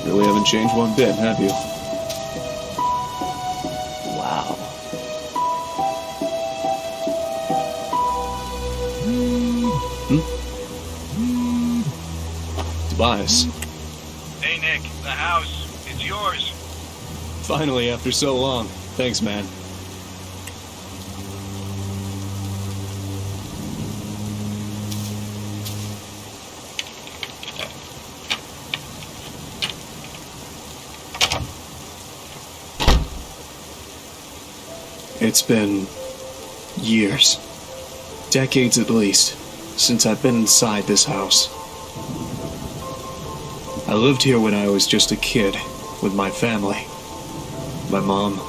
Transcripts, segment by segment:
Really haven't changed one bit, have you? Wow. Tobias. Hey Nick, the house. It's yours. Finally, after so long. Thanks, man. It's been years, decades at least, since I've been inside this house. I lived here when I was just a kid with my family. My mom,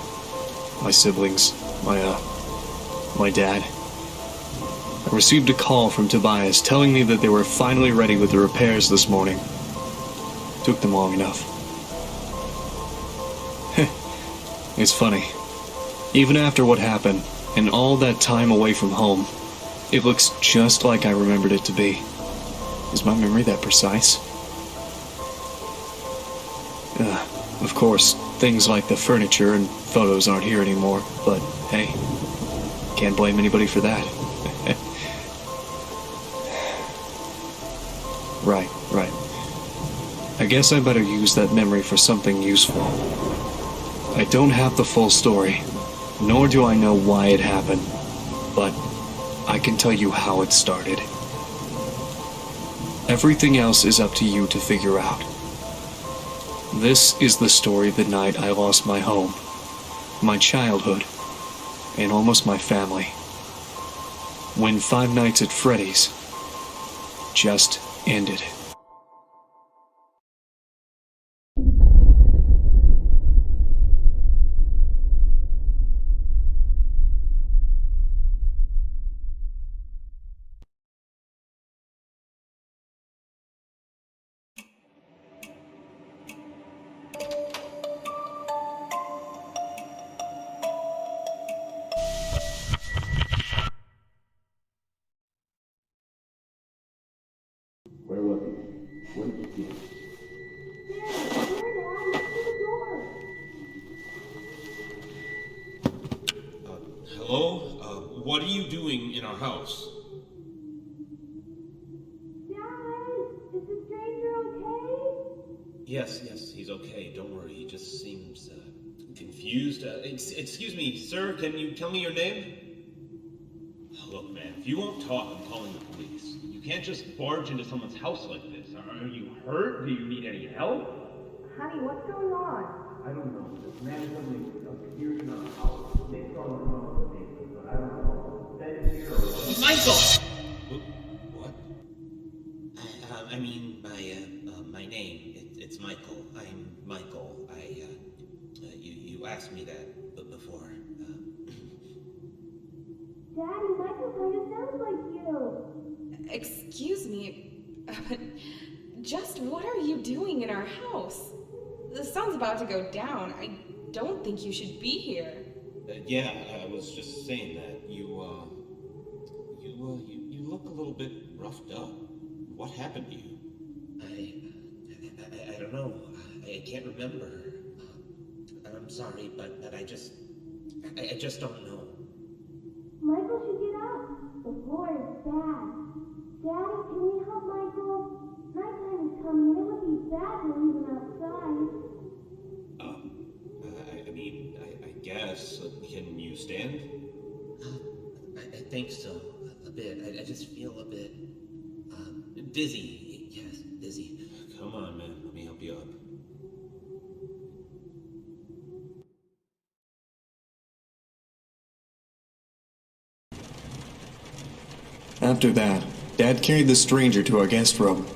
my siblings, my dad. I received a call from Tobias telling me that they were finally ready with the repairs this morning. Took them long enough. It's funny. Even after what happened, and all that time away from home, it looks just like I remembered it to be. Is my memory that precise? Of course, things like the furniture and photos aren't here anymore, but hey, can't blame anybody for that. Right. I guess I better use that memory for something useful. I don't have the full story, nor do I know why it happened, but I can tell you how it started. Everything else is up to you to figure out. This is the story of the night I lost my home, my childhood, and almost my family. When Five Nights at Freddy's just ended. Where was he? What did you see? Hello? What are you doing in our house? Dad, is the stranger okay? Yes, he's okay. Don't worry. He just seems confused. Excuse me, sir. Can you tell me your name? Look, man, if you won't talk, I'm calling the police. You can't just barge into someone's house like this. Are you hurt? Do you need any help? Honey, what's going on? I don't know. This man suddenly appeared in our house. They thought it was the neighbors, but I don't know. Then here. Michael! What? I mean, my name. It's Michael. I'm Michael. You asked me that before. Daddy, Michael kind of sounds like you. Excuse me, just what are you doing in our house? The sun's about to go down. I don't think you should be here. Yeah, I was just saying that. You look a little bit roughed up. What happened to you? I don't know. I can't remember. I'm sorry, but I just don't know. Michael should get up. The floor is bad. Daddy, can we help Michael? Nighttime is coming and it would be bad to leave him outside. I guess. Can you stand? I think so. A bit. I just feel a bit dizzy. Yes, dizzy. Come on, man. Let me help you up. After that, Dad carried the stranger to our guest room.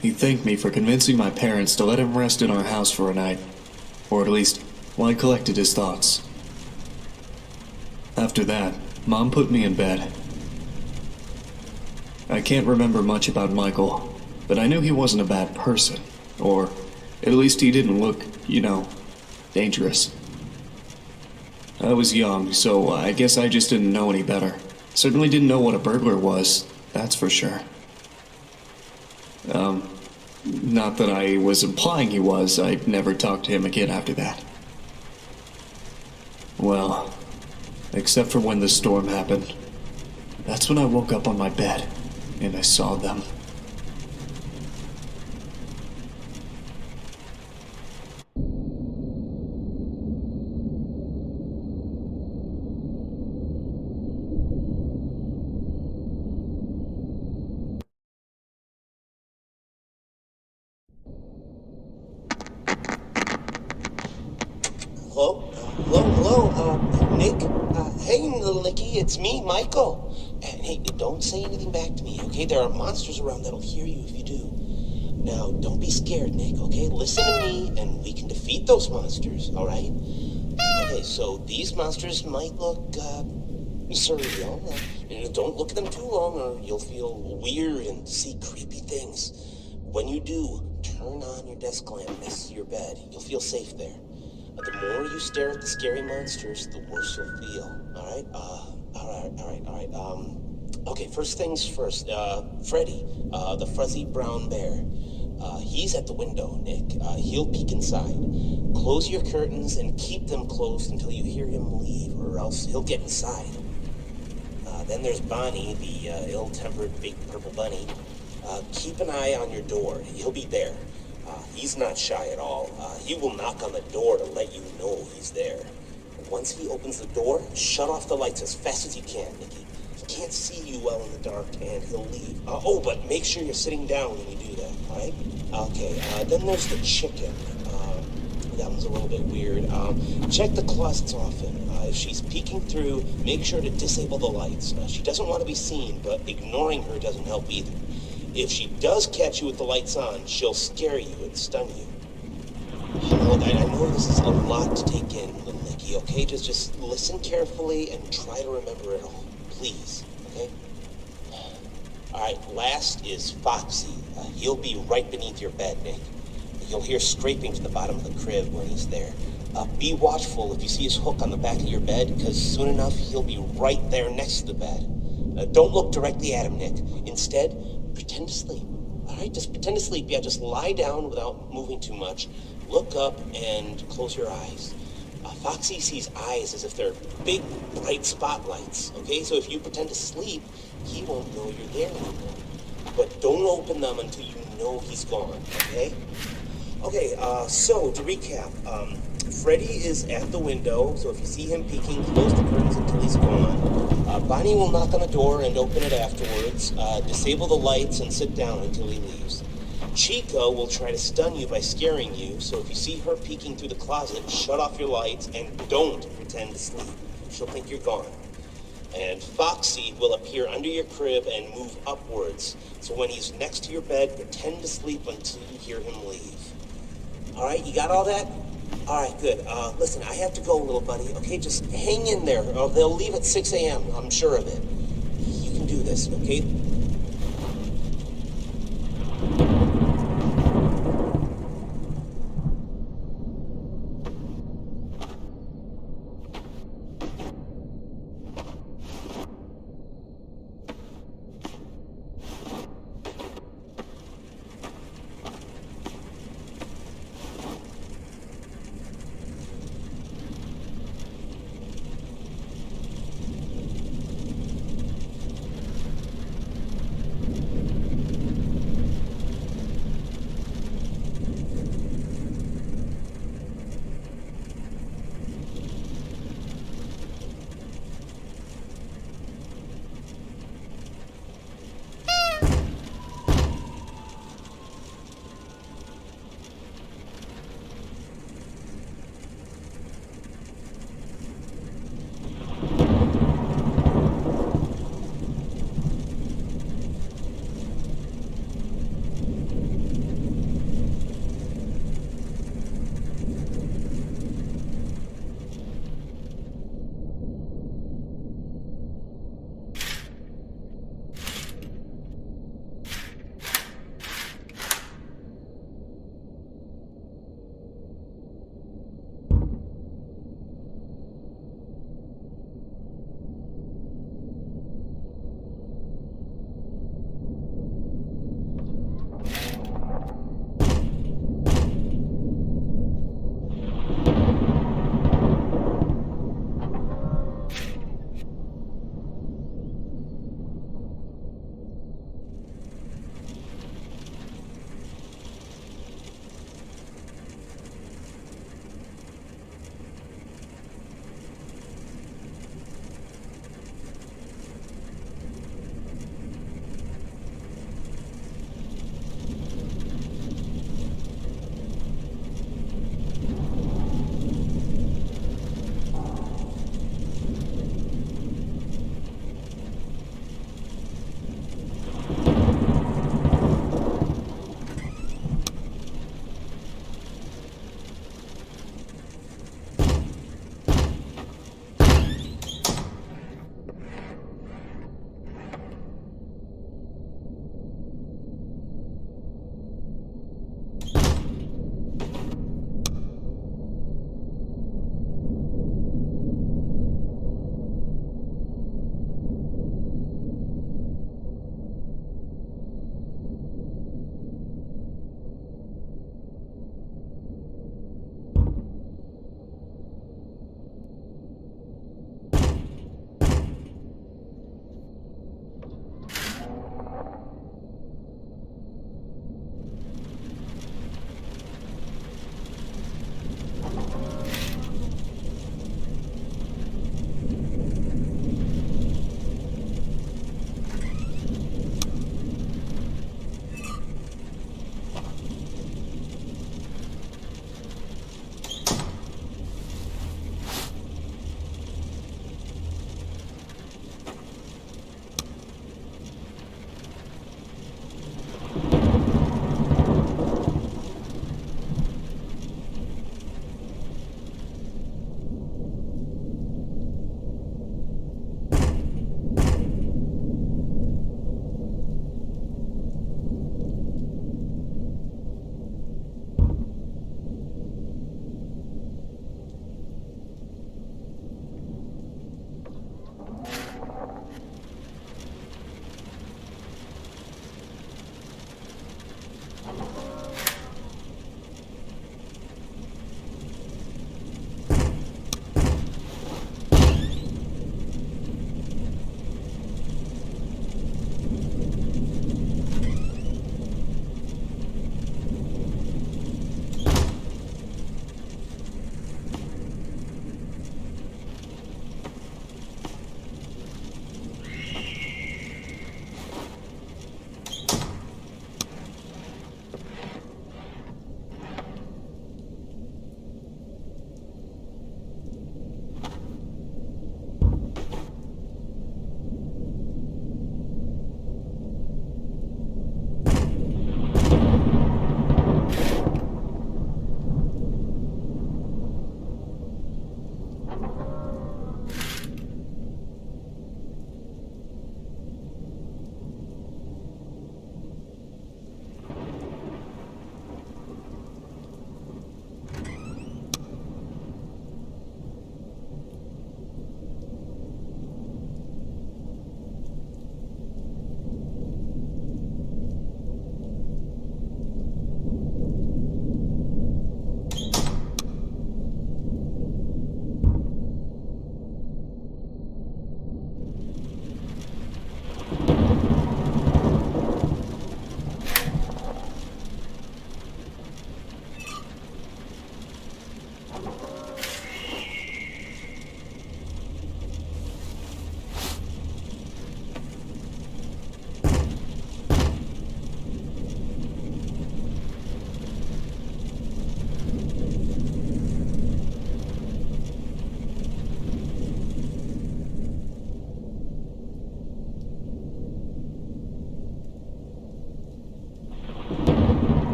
He thanked me for convincing my parents to let him rest in our house for a night, or at least while he collected his thoughts. After that, Mom put me in bed. I can't remember much about Michael, but I knew he wasn't a bad person, or at least he didn't look, dangerous. I was young, so I guess I just didn't know any better. Certainly didn't know what a burglar was, that's for sure. Not that I was implying he was. I never talked to him again after that. Well, except for when the storm happened. That's when I woke up on my bed, and I saw them. Hello, Nick? Hey, little Nicky, it's me, Michael. And hey, don't say anything back to me, okay? There are monsters around that'll hear you if you do. Now, don't be scared, Nick, okay? Listen to me, and we can defeat those monsters, all right? Okay, so these monsters might look, surreal. Don't look at them too long, or you'll feel weird and see creepy things. When you do, turn on your desk lamp next to your bed. You'll feel safe there. The more you stare at the scary monsters, the worse you'll feel. Alright? Okay, first things first. Freddy, the fuzzy brown bear. He's at the window, Nick. He'll peek inside. Close your curtains and keep them closed until you hear him leave, or else he'll get inside. Then there's Bonnie, the ill-tempered big purple bunny. Keep an eye on your door. He'll be there. He's not shy at all. He will knock on the door to let you know he's there. Once he opens the door, shut off the lights as fast as you can, Nicky. He can't see you well in the dark, and he'll leave. But make sure you're sitting down when you do that, all right? Okay, then there's the chicken. That one's a little bit weird. Check the closets often. If she's peeking through, make sure to disable the lights. She doesn't want to be seen, but ignoring her doesn't help either. If she does catch you with the lights on, she'll scare you and stun you. Look, I know this is a lot to take in, little Nicky, okay? Just listen carefully and try to remember it all, please, okay? Alright, last is Foxy. He'll be right beneath your bed, Nick. You'll hear scraping to the bottom of the crib when he's there. Be watchful if you see his hook on the back of your bed, because soon enough he'll be right there next to the bed. Don't look directly at him, Nick. Instead, pretend to sleep. Alright, just pretend to sleep. Yeah, just lie down without moving too much. Look up and close your eyes. Foxy sees eyes as if they're big, bright spotlights, okay? So if you pretend to sleep, he won't know you're there anymore. But don't open them until you know he's gone, okay? Okay, so to recap, Freddy is at the window, so if you see him peeking, close the curtains until he's gone. Bonnie will knock on the door and open it afterwards. Disable the lights and sit down until he leaves. Chica will try to stun you by scaring you, so if you see her peeking through the closet, shut off your lights and don't pretend to sleep. She'll think you're gone. And Foxy will appear under your crib and move upwards, so when he's next to your bed, pretend to sleep until you hear him leave. Alright, you got all that? Alright, good. Listen, I have to go, little buddy, okay? Just hang in there, or they'll leave at 6 a.m., I'm sure of it. You can do this, okay?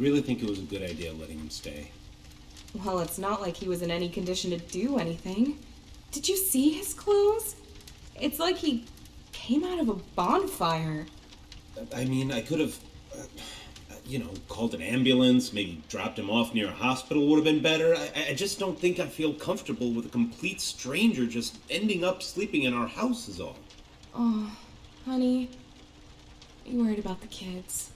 really think it was a good idea letting him stay. Well, it's not like he was in any condition to do anything. Did you see his clothes? It's like he came out of a bonfire. I mean, I could have, called an ambulance, maybe dropped him off near a hospital would have been better. I just don't think I feel comfortable with a complete stranger just ending up sleeping in our house is all. Oh, honey, you worried about the kids.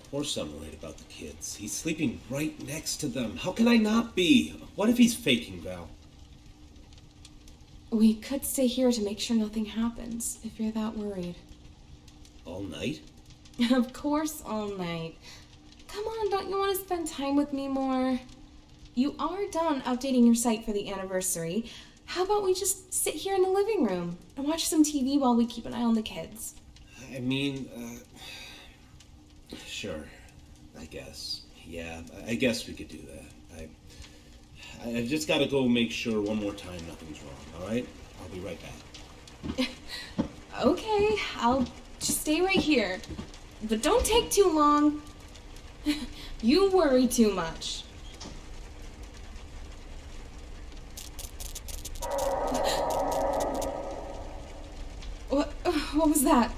Of course I'm worried about the kids. He's sleeping right next to them. How can I not be? What if he's faking, Val? We could stay here to make sure nothing happens, if you're that worried. All night? Of course, all night. Come on, don't you want to spend time with me more? You are done updating your site for the anniversary. How about we just sit here in the living room and watch some TV while we keep an eye on the kids? I mean, sure, I guess. Yeah, I guess we could do that. I've just got to go make sure one more time nothing's wrong, all right? I'll be right back. Okay, I'll just stay right here. But don't take too long. You worry too much. What was that?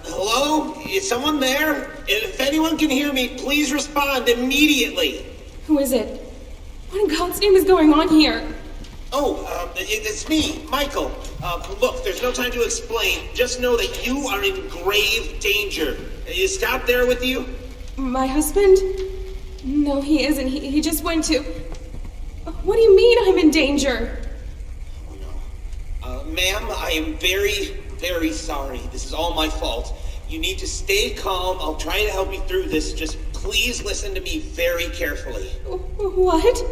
Hello? Is someone there? If anyone can hear me, please respond immediately. Who is it? What in God's name is going on here? It's me, Michael. Look, there's no time to explain. Just know that you are in grave danger. Is Scott there with you? My husband? No, he isn't. He just went to... What do you mean I'm in danger? Oh, no. Ma'am, I am very, very sorry. This is all my fault. You need to stay calm. I'll try to help you through this. Just please listen to me very carefully. What?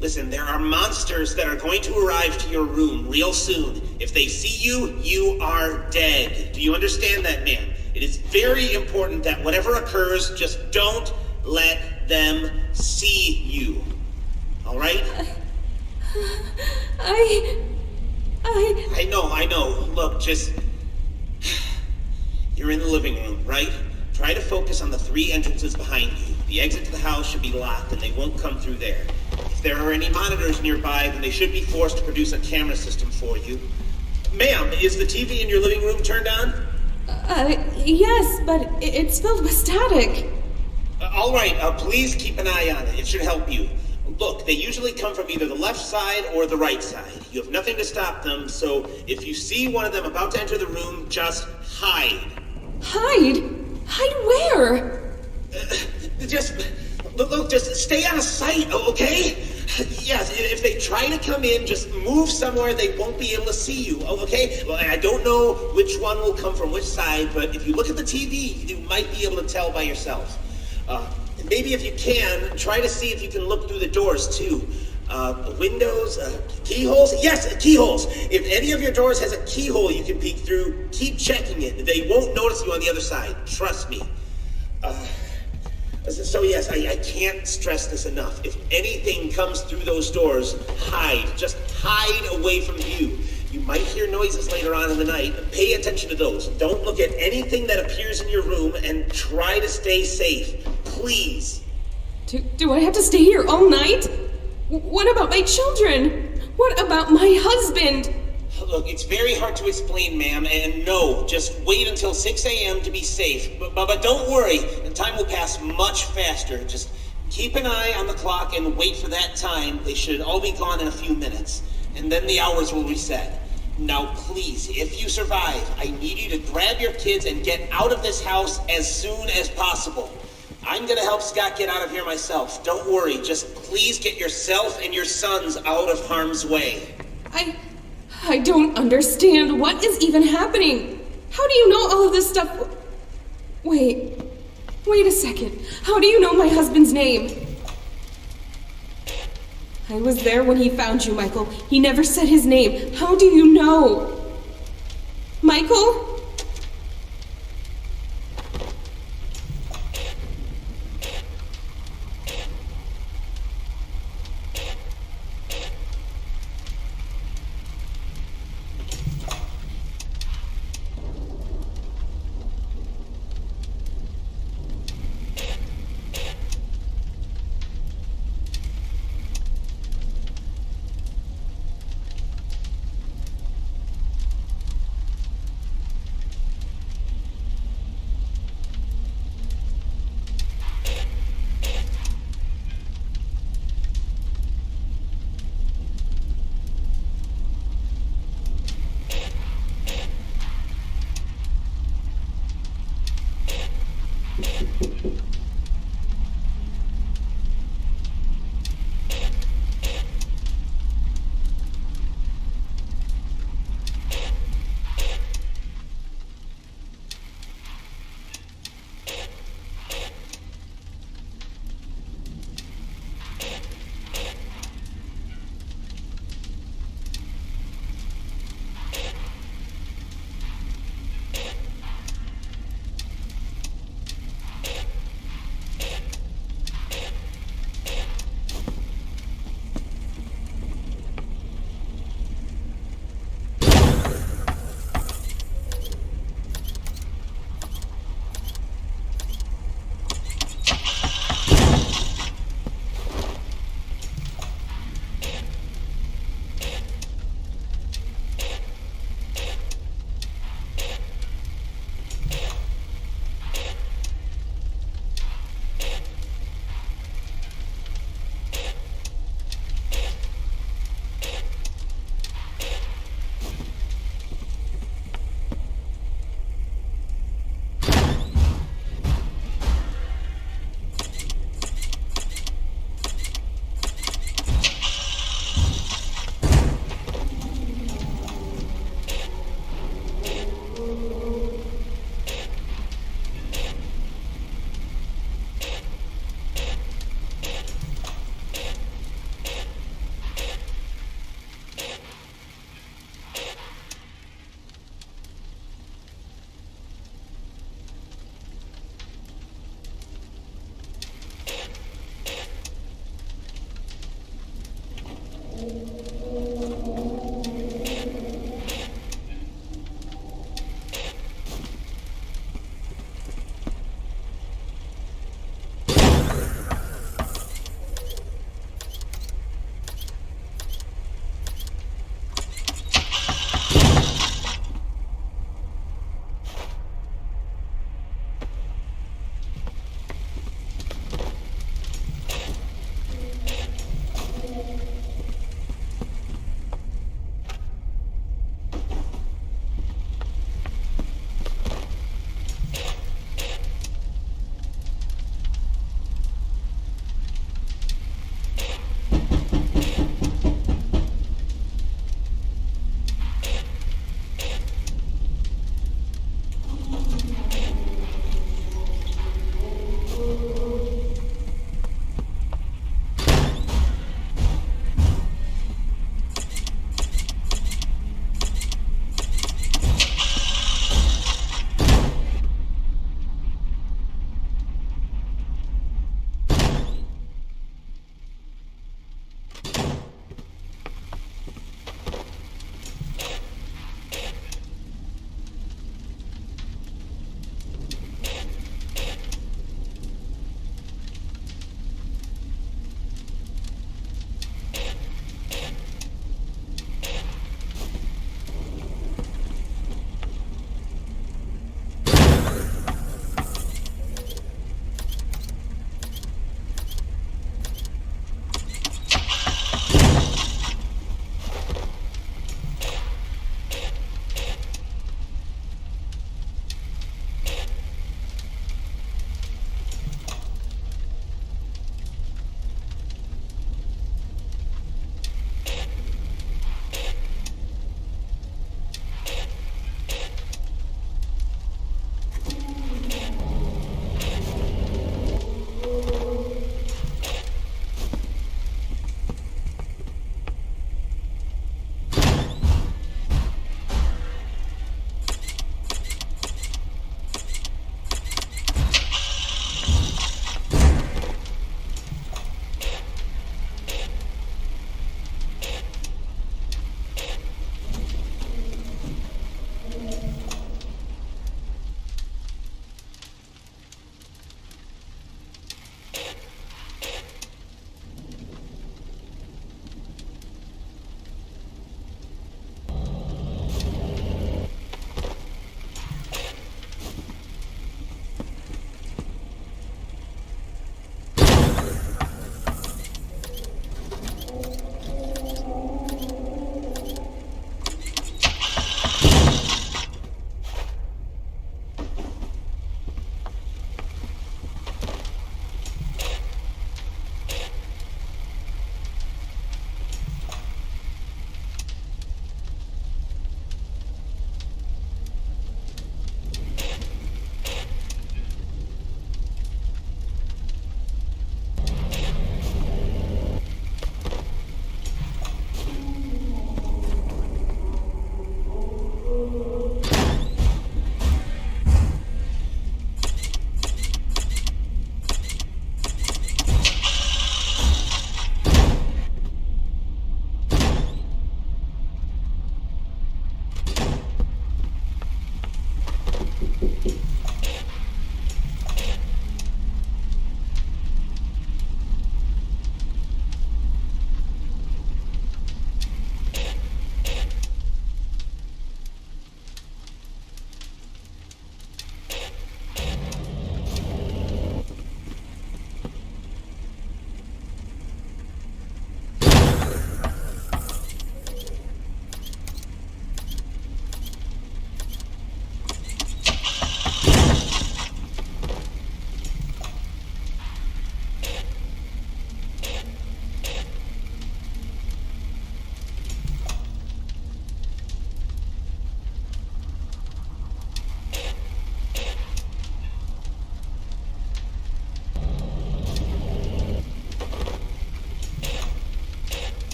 Listen, there are monsters that are going to arrive to your room real soon. If they see you, you are dead. Do you understand that, ma'am? It is very important that whatever occurs, just don't let them see you. All right? I know. Look, just... You're in the living room, right? Try to focus on the 3 entrances behind you. The exit to the house should be locked, and they won't come through there. If there are any monitors nearby, then they should be forced to produce a camera system for you. Ma'am, is the TV in your living room turned on? Yes, but it's filled with static. All right, please keep an eye on it. It should help you. Look, they usually come from either the left side or the right side. You have nothing to stop them, so if you see one of them about to enter the room, just hide. Hide? Hide where? Just stay out of sight, okay? Yes, if they try to come in, just move somewhere they won't be able to see you, okay? Well, I don't know which one will come from which side, but if you look at the TV, you might be able to tell by yourself. Maybe if you can, try to see if you can look through the doors, too. Windows, keyholes? Yes, keyholes. If any of your doors has a keyhole you can peek through, keep checking it. They won't notice you on the other side. Trust me. So yes, I can't stress this enough. If anything comes through those doors, hide. Just hide away from view. You might hear noises later on in the night. Pay attention to those. Don't look at anything that appears in your room and try to stay safe. Please. Do I have to stay here all night? What about my children? What about my husband? Look, it's very hard to explain, ma'am, and no, just wait until 6 a.m. to be safe. But don't worry, the time will pass much faster. Just keep an eye on the clock and wait for that time. They should all be gone in a few minutes, and then the hours will reset. Now, please, if you survive, I need you to grab your kids and get out of this house as soon as possible. I'm gonna help Scott get out of here myself. Don't worry, just please get yourself and your sons out of harm's way. I don't understand. What is even happening? How do you know all of this stuff? Wait a second. How do you know my husband's name? I was there when he found you, Michael. He never said his name. How do you know? Michael?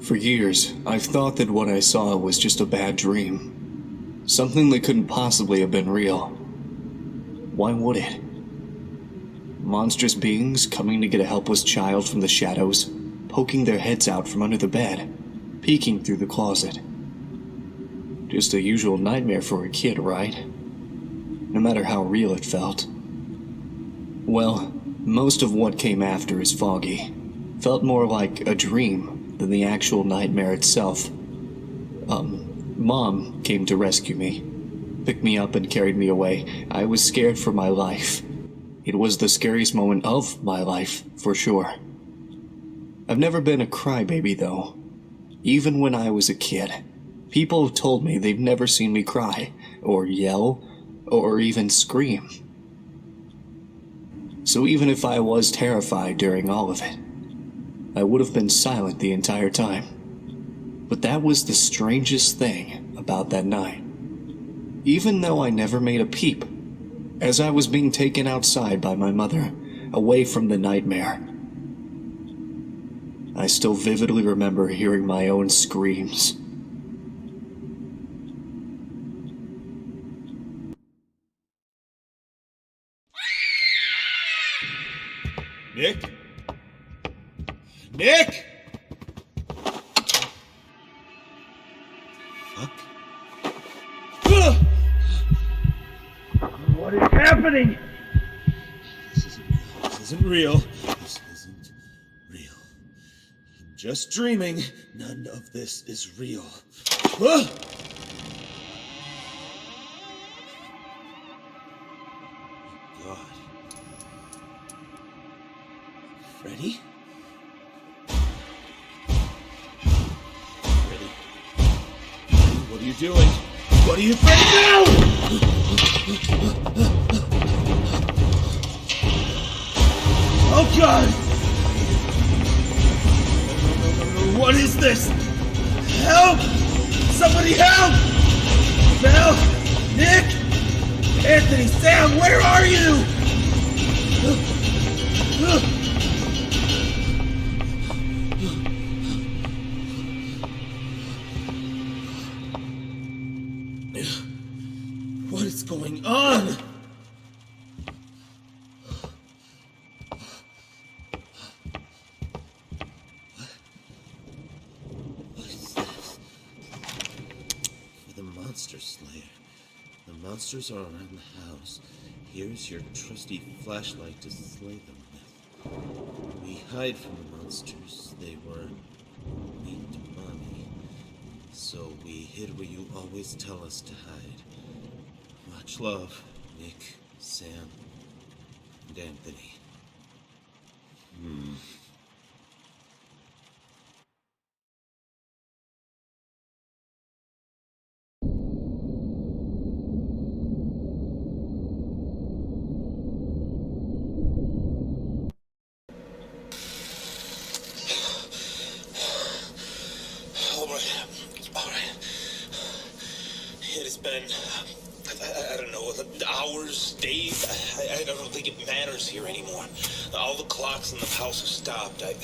For years, I've thought that what I saw was just a bad dream. Something that couldn't possibly have been real. Why would it? Monstrous beings coming to get a helpless child from the shadows, poking their heads out from under the bed, peeking through the closet. Just a usual nightmare for a kid, right? No matter how real it felt. Well, most of what came after is foggy. Felt more like a dream than the actual nightmare itself. Mom came to rescue me. Picked me up and carried me away. I was scared for my life. It was the scariest moment of my life, for sure. I've never been a crybaby, though. Even when I was a kid, people have told me they've never seen me cry, or yell, or even scream. So even if I was terrified during all of it, I would have been silent the entire time. But that was the strangest thing about that night. Even though I never made a peep, as I was being taken outside by my mother, away from the nightmare, I still vividly remember hearing my own screams. Nick? Nick? Fuck. What is happening? This isn't real. This isn't real. I'm just dreaming. None of this is real. Ah! God. Freddy? Freddy? What are you doing? What are you, Freddy? No! Oh God! No. What is this? Help! Somebody help! Mel! Nick! Anthony! Sam! Where are you? What is going on? What is this? For the monster slayer. The monsters are around the house. Here's your trusty flashlight to slay them with. We hide from the monsters. They were mean to Mommy. So we hid where you always tell us to hide. Much love, Nick, Sam, and Anthony. All right. It has been, I don't know, hours, days. I don't think it matters here anymore. All the clocks in the house have stopped. I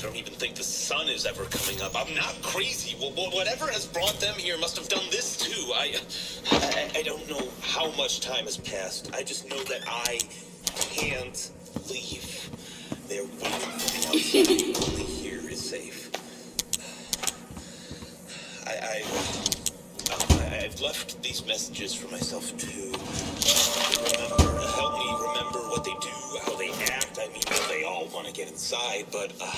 don't even think the sun is ever coming up. I'm not crazy. Well, whatever has brought them here must have done this too. I don't know how much time has passed. I just know that I can't leave. They're waiting for me outside. Only here is safe. I've left these messages for myself too. Help me remember what they do, how they act. I mean, they all want to get inside, but come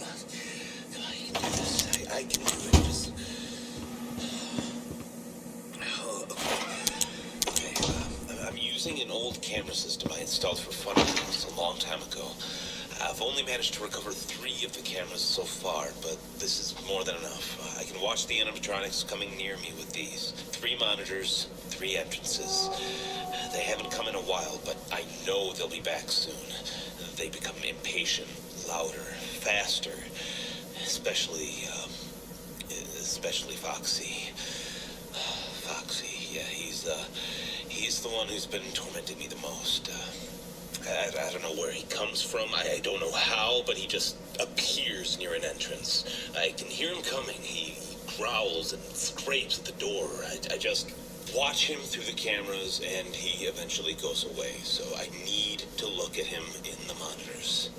on, you can do this. I can do it. Just okay. I'm using an old camera system I installed for fun a long time ago. I've only managed to recover 3 of the cameras so far, but this is more than enough. I can watch the animatronics coming near me with these. 3 monitors, 3 entrances. They haven't come in a while, but I know they'll be back soon. They become impatient, louder, faster. Especially Foxy. Foxy, yeah, he's the one who's been tormenting me the most. I don't know where he comes from. I don't know how, but he just appears near an entrance. I can hear him coming. He growls and scrapes at the door. I just watch him through the cameras, and he eventually goes away. So I need to look at him in the monitors.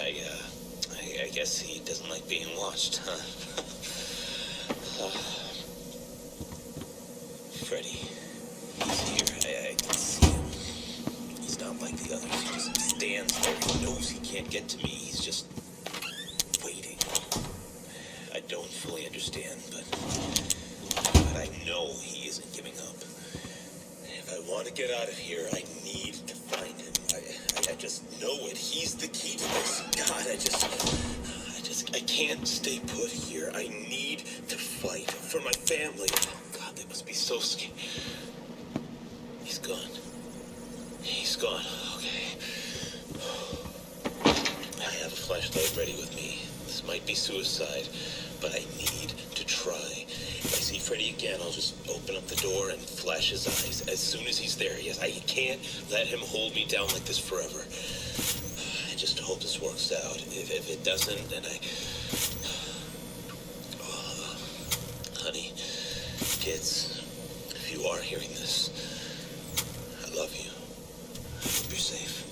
I guess he doesn't like being watched, huh? Freddy, he's here. I can see him. He's not like the others. He just stands there. He knows he can't get to me. He's just waiting. I don't fully understand, but I know he isn't giving up. If I want to get out of here, I need to find him. I just know it. He's the key to this. God, I can't stay put here. I need to fight for my family. God, they must be so scared. He's gone. He's gone. Okay. I have a flashlight ready with me. This might be suicide, but I need to try. If I see Freddy again, I'll just open up the door and flash his eyes as soon as he's there. Yes, I can't let him hold me down like this forever. I just hope this works out. If it doesn't, then honey, kids, if you are hearing this, I love you. I hope you're safe.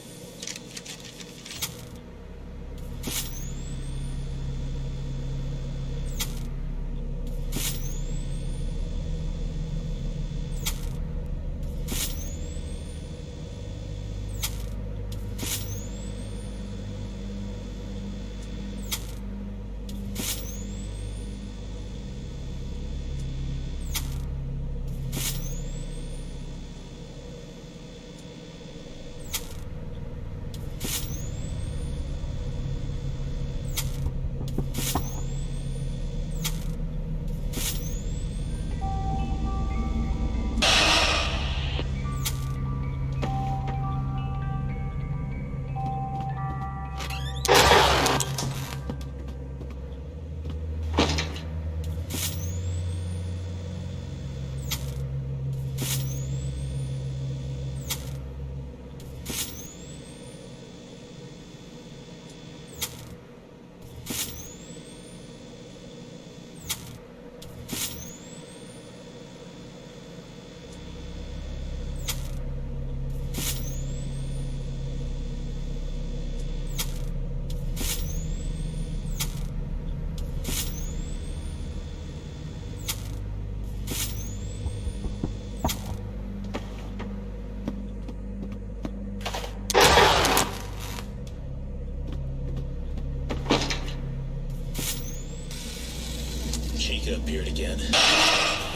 Appeared again. The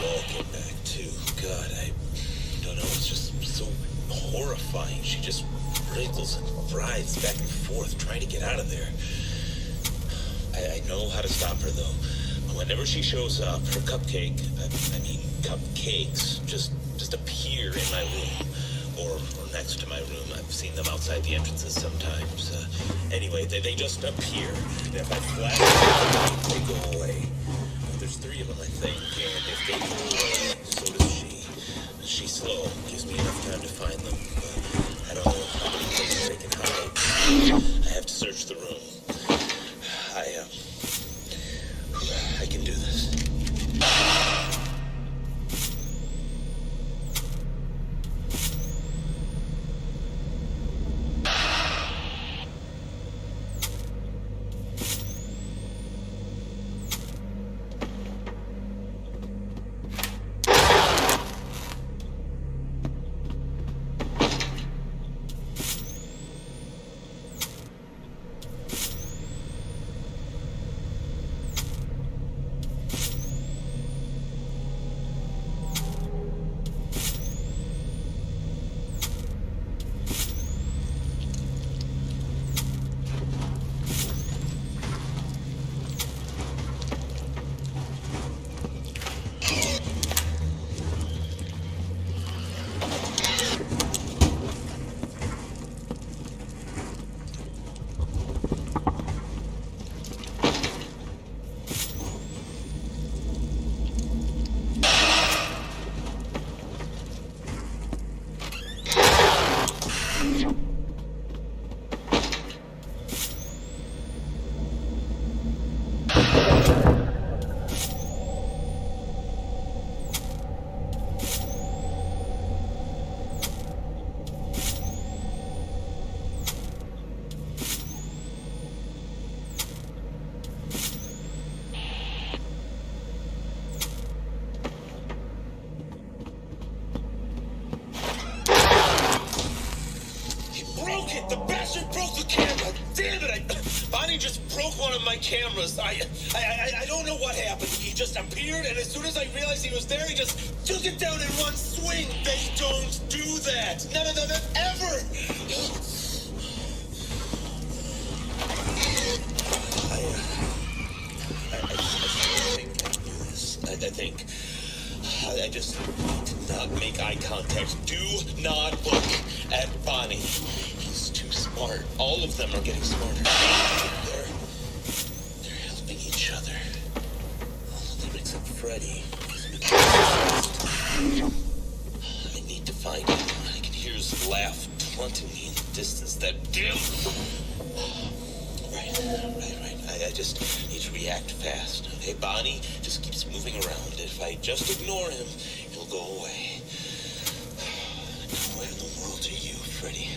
wall came back too. God, I don't know. It's just so horrifying. She just wriggles and writhes back and forth, trying to get out of there. I know how to stop her though. Whenever she shows up, her cupcakes, just appear in my room or next to my room. I've seen them outside the entrances sometimes. Anyway, they just appear. And if I flash them, they go away. There's 3 of them, I think, and if they go away, so does she. She's slow, gives me enough time to find them, but I don't know how many places they can hide. I have to search the room. I can do this. bastard broke the camera. Damn it! Bonnie just broke one of my cameras. I don't know what happened. He just appeared, and as soon as I realized he was there, he just took it down in one swing. They don't do that. None of them ever. I think I just need to not make eye contact. Do not look at Bonnie. He's too smart. All of them are getting smarter. They're helping each other. All of them except Freddy. I need to find him. I can hear his laugh taunting me in the distance. That damn. Right. I just need to react fast. Okay, Bonnie just keeps moving around. If I just ignore him, he'll go away. Where in the world are you, Freddy?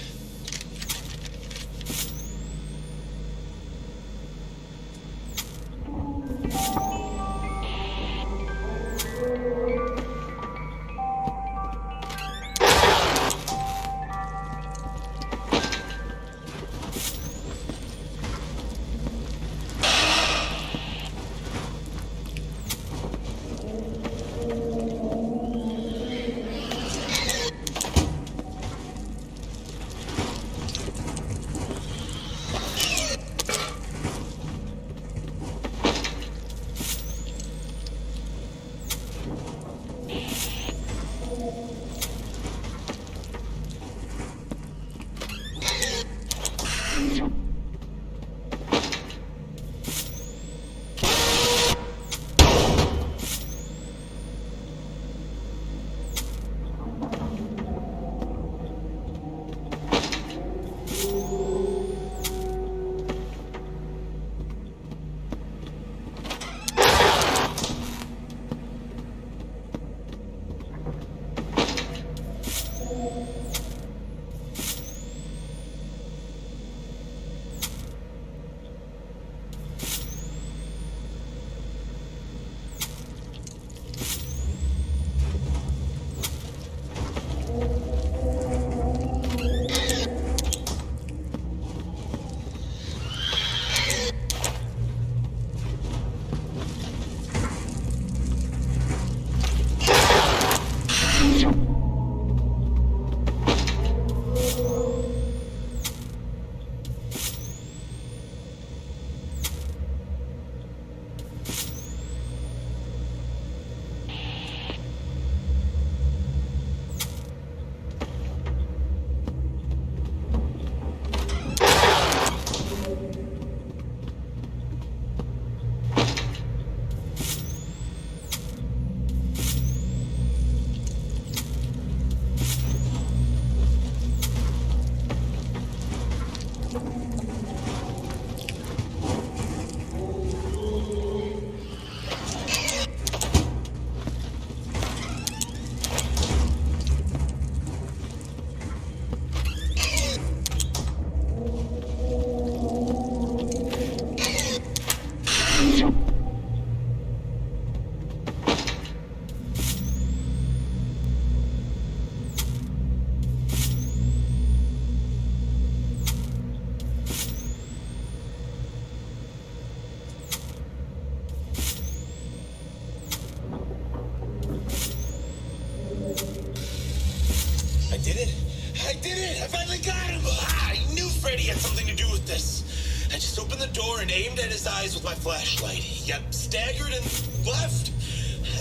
With my flashlight. He got staggered and left.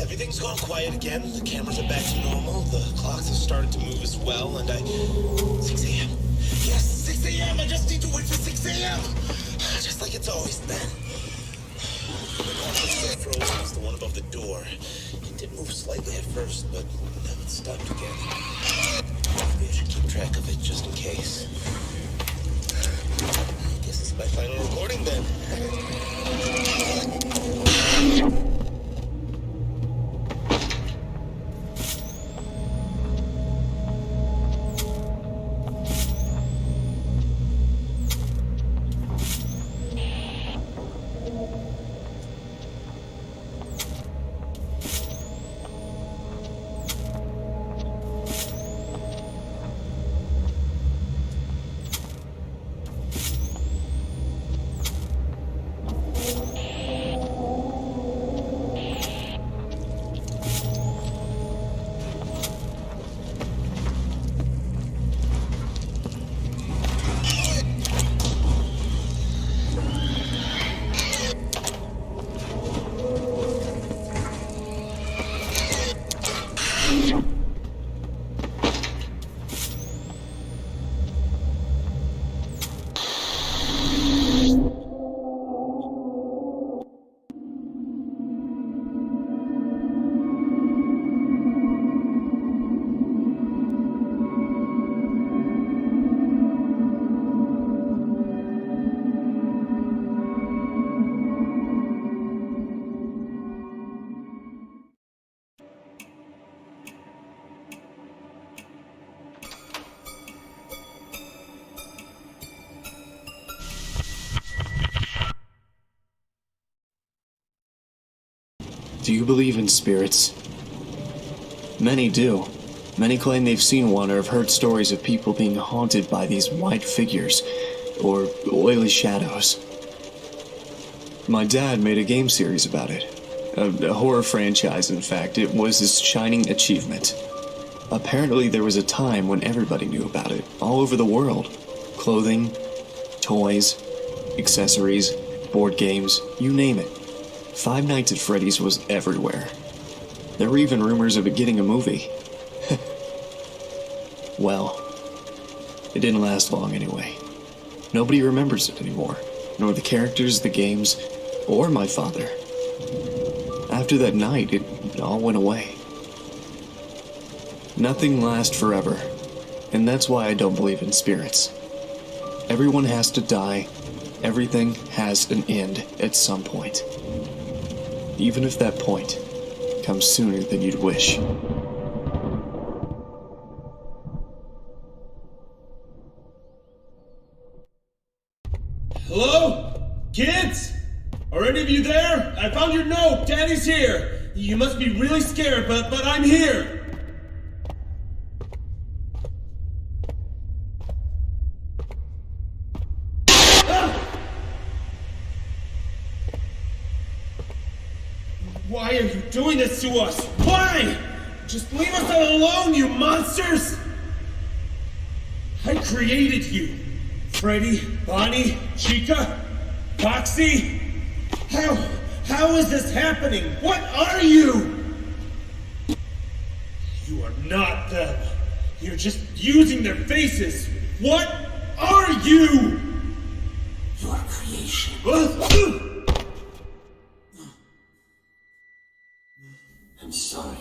Everything's gone quiet again. The cameras are back to normal. The clocks have started to move as well, and 6 a.m. Yes, 6 a.m. I just need to wait for 6 a.m. Just like it's always been. The one that's frozen is the one above the door. It did move slightly at first, but now it's stopped again. Maybe I should keep track of it just in case. Guess this is my final recording then. Do you believe in spirits? Many do. Many claim they've seen one or have heard stories of people being haunted by these white figures, or oily shadows. My dad made a game series about it. A horror franchise, in fact. It was his shining achievement. Apparently there was a time when everybody knew about it, all over the world. Clothing, toys, accessories, board games, you name it. Five Nights at Freddy's was everywhere. There were even rumors of it getting a movie. Well, it didn't last long anyway. Nobody remembers it anymore, nor the characters, the games, or my father. After that night, it all went away. Nothing lasts forever, and that's why I don't believe in spirits. Everyone has to die. Everything has an end at some point. Even if that point comes sooner than you'd wish. Hello? Kids? Are any of you there? I found your note. Daddy's here. You must be really scared, but I'm here. Why are you doing this to us? Why? Just leave us all alone, you monsters! I created you. Freddy, Bonnie, Chica, Foxy. How is this happening? What are you? You are not them. You're just using their faces. What are you? Your creation. I'm sorry.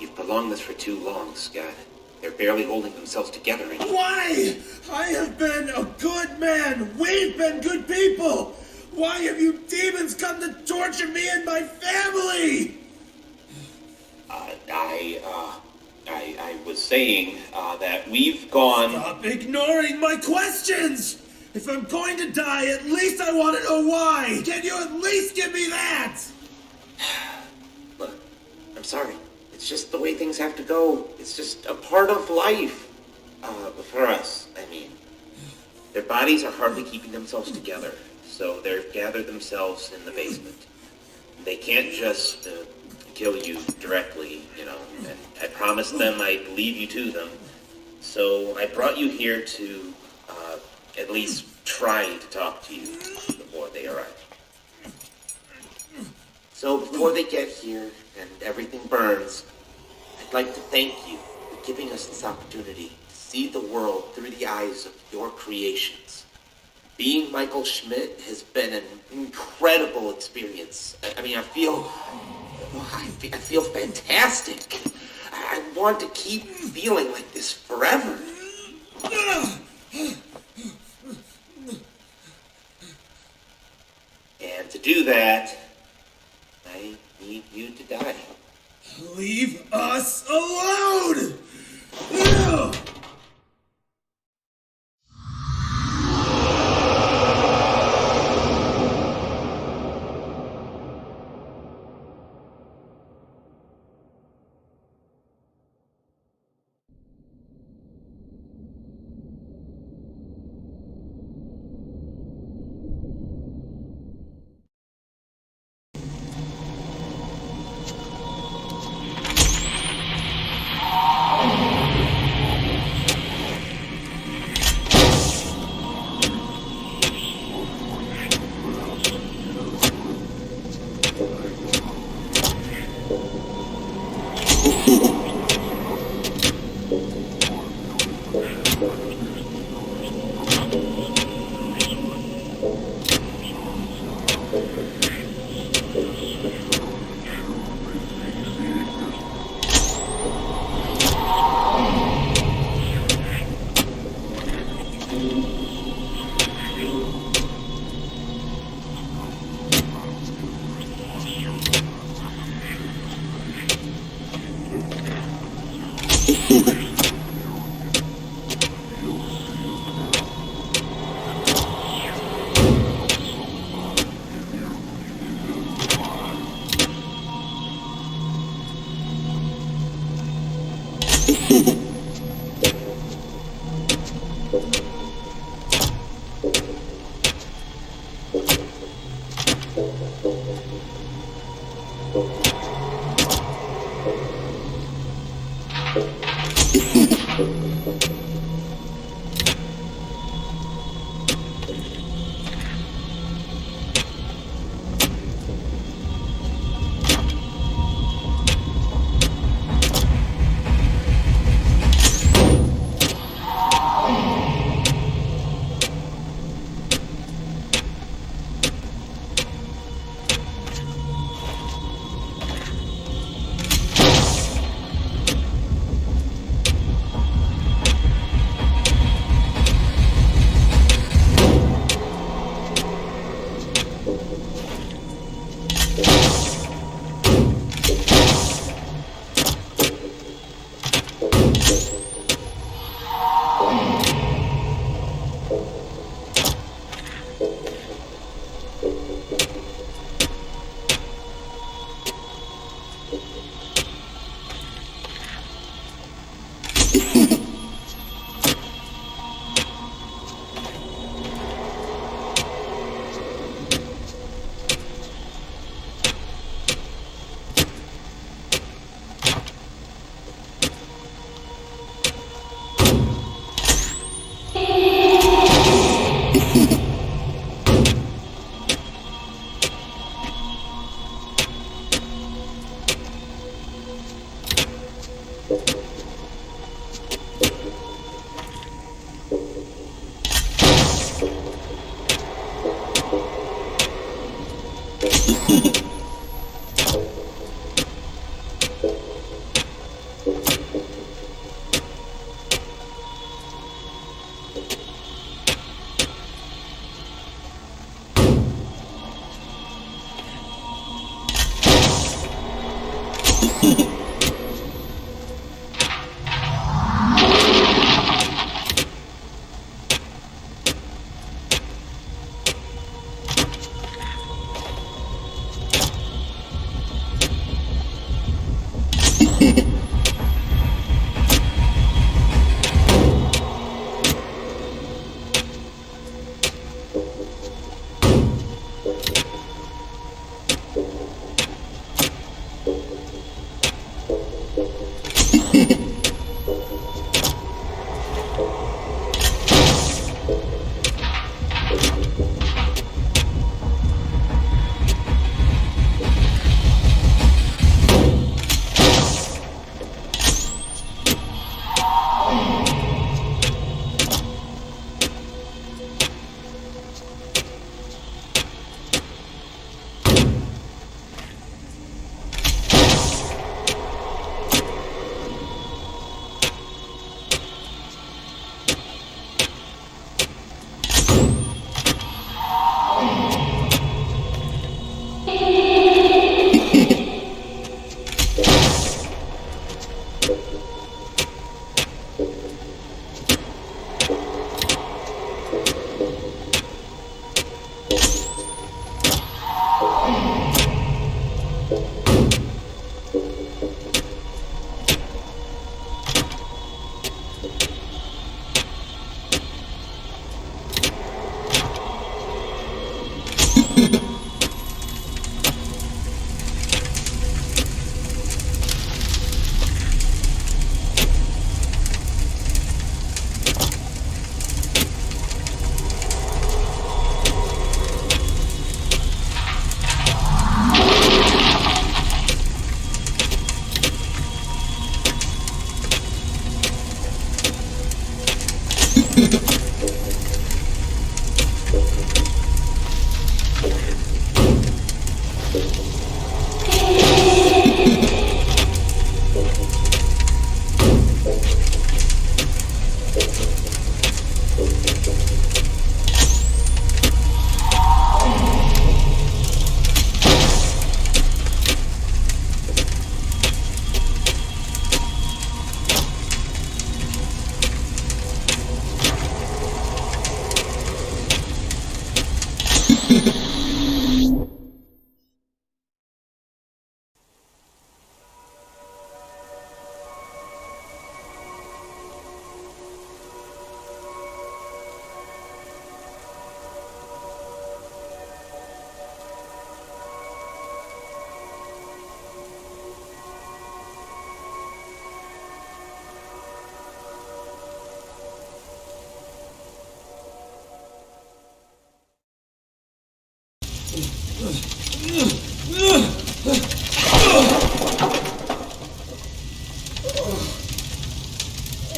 You've prolonged this for too long, Scott. They're barely holding themselves together anymore. Why? I have been a good man. We've been good people. Why have you demons come to torture me and my family? I was saying that we've gone... Stop ignoring my questions! If I'm going to die, at least I want to know why! Can you at least give me that? Look, I'm sorry. It's just the way things have to go. It's just a part of life. For us, I mean. Their bodies are hardly keeping themselves together, so they've gathered themselves in the basement. They can't just kill you directly, you know, and I promised them I'd leave you to them. So I brought you here to at least try to talk to you before they arrive. So before they get here and everything burns, I'd like to thank you for giving us this opportunity to see the world through the eyes of your creations. Being Michael Schmidt has been an incredible experience. I mean, I feel fantastic. I want to keep feeling like this forever. And to do that, I need you to die. Leave us alone!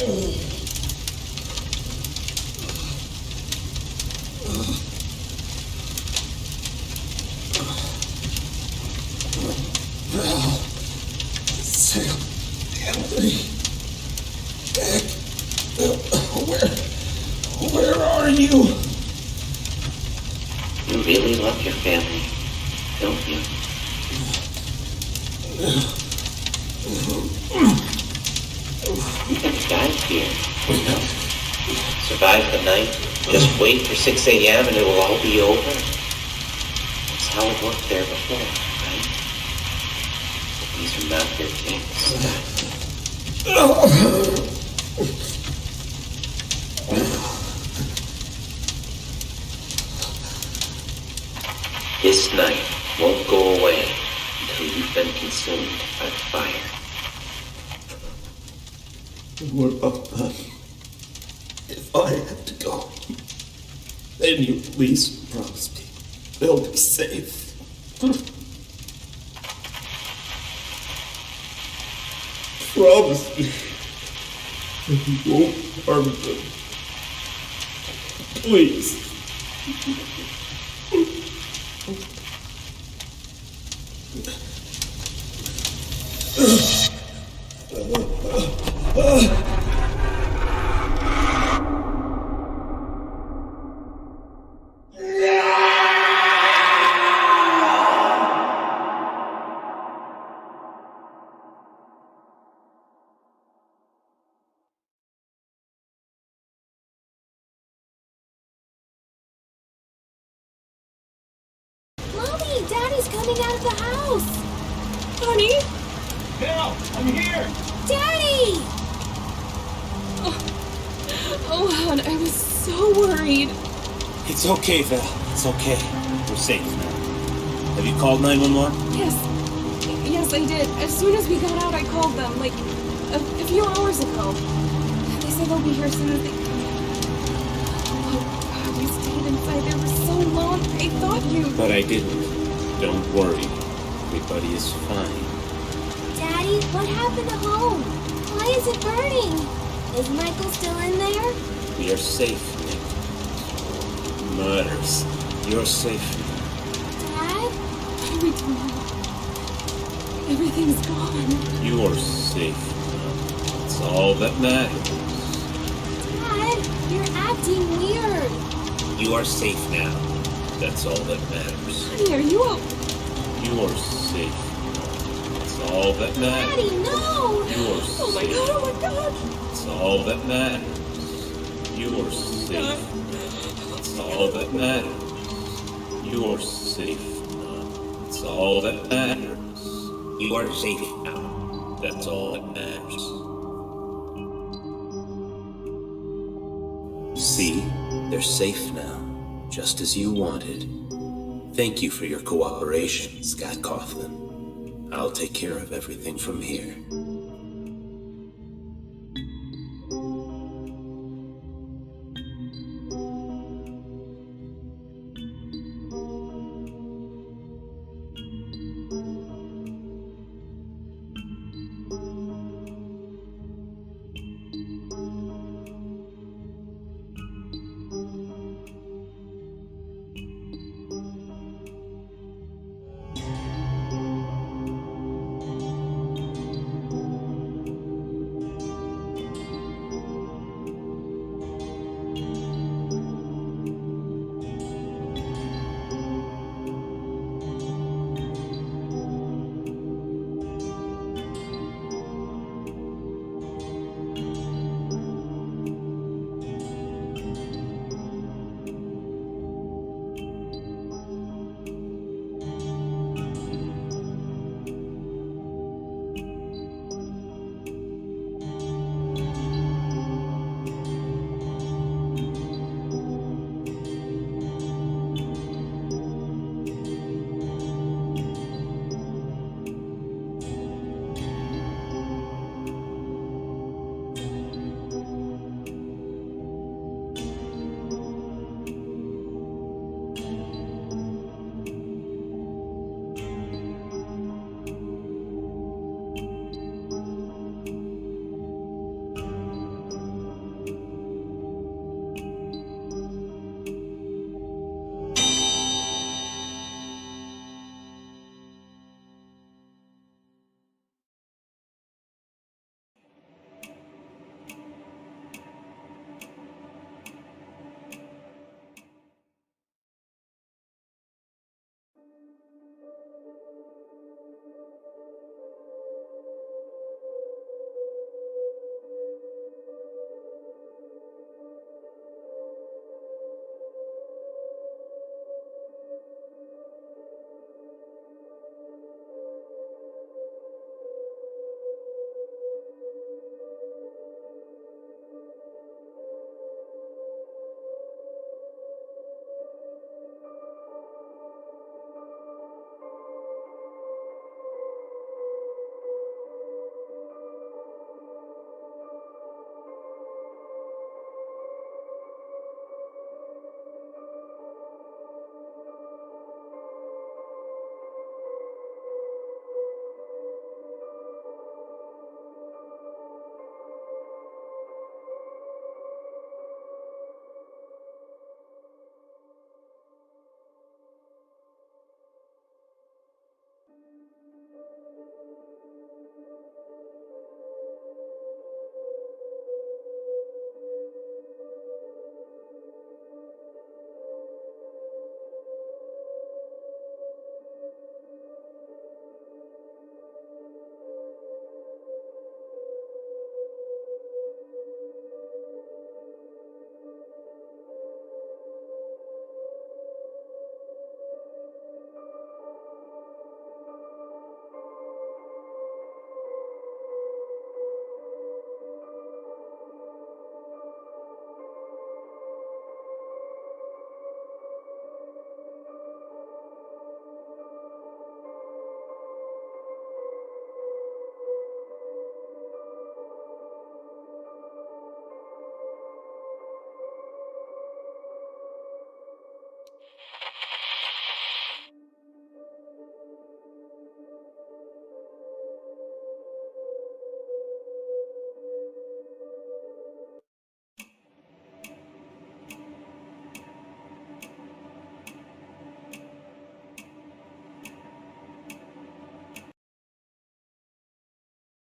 Sam, Anthony, Nick, where are you? You really love your family, don't you? You could have died here, you know? Survive the night, just wait for 6 a.m. and it will all be over. That's how it worked there before, right? But these are not your kings. This night won't go away until you've been consumed by the fire. What about them? If I have to go, then you at least promise me they'll be safe. Promise me that you won't harm them. Please. Mommy, Daddy's coming out of the house. Honey? Bill, I'm here! Daddy! Oh, hon, I was so worried. It's okay, Val. It's okay. We're safe now. Have you called 911? Yes, I did. As soon as we got out, I called them, like, a few hours ago. They said they'll be here as soon as they can. Oh, God, we stayed inside there for so long. I thought you... But I didn't. Don't worry. Everybody is fine. Daddy, what happened to home? Why is it burning? Is Michael still in there? We are safe, Nick. Murders. You're safe now. Dad? What do we do now? Everything's gone. You are safe now. That's all that matters. Dad, you're acting weird. You are safe now. That's all that matters. Honey, are you okay? You are safe. That's all that matters. Daddy, no! You are safe. Oh my God. That's all that matters. You are safe. That's all that matters. You are safe now. That's all that matters. You are safe now. That's all that matters. See? They're safe now. Just as you wanted. Thank you for your cooperation, Scott Coughlin. I'll take care of everything from here.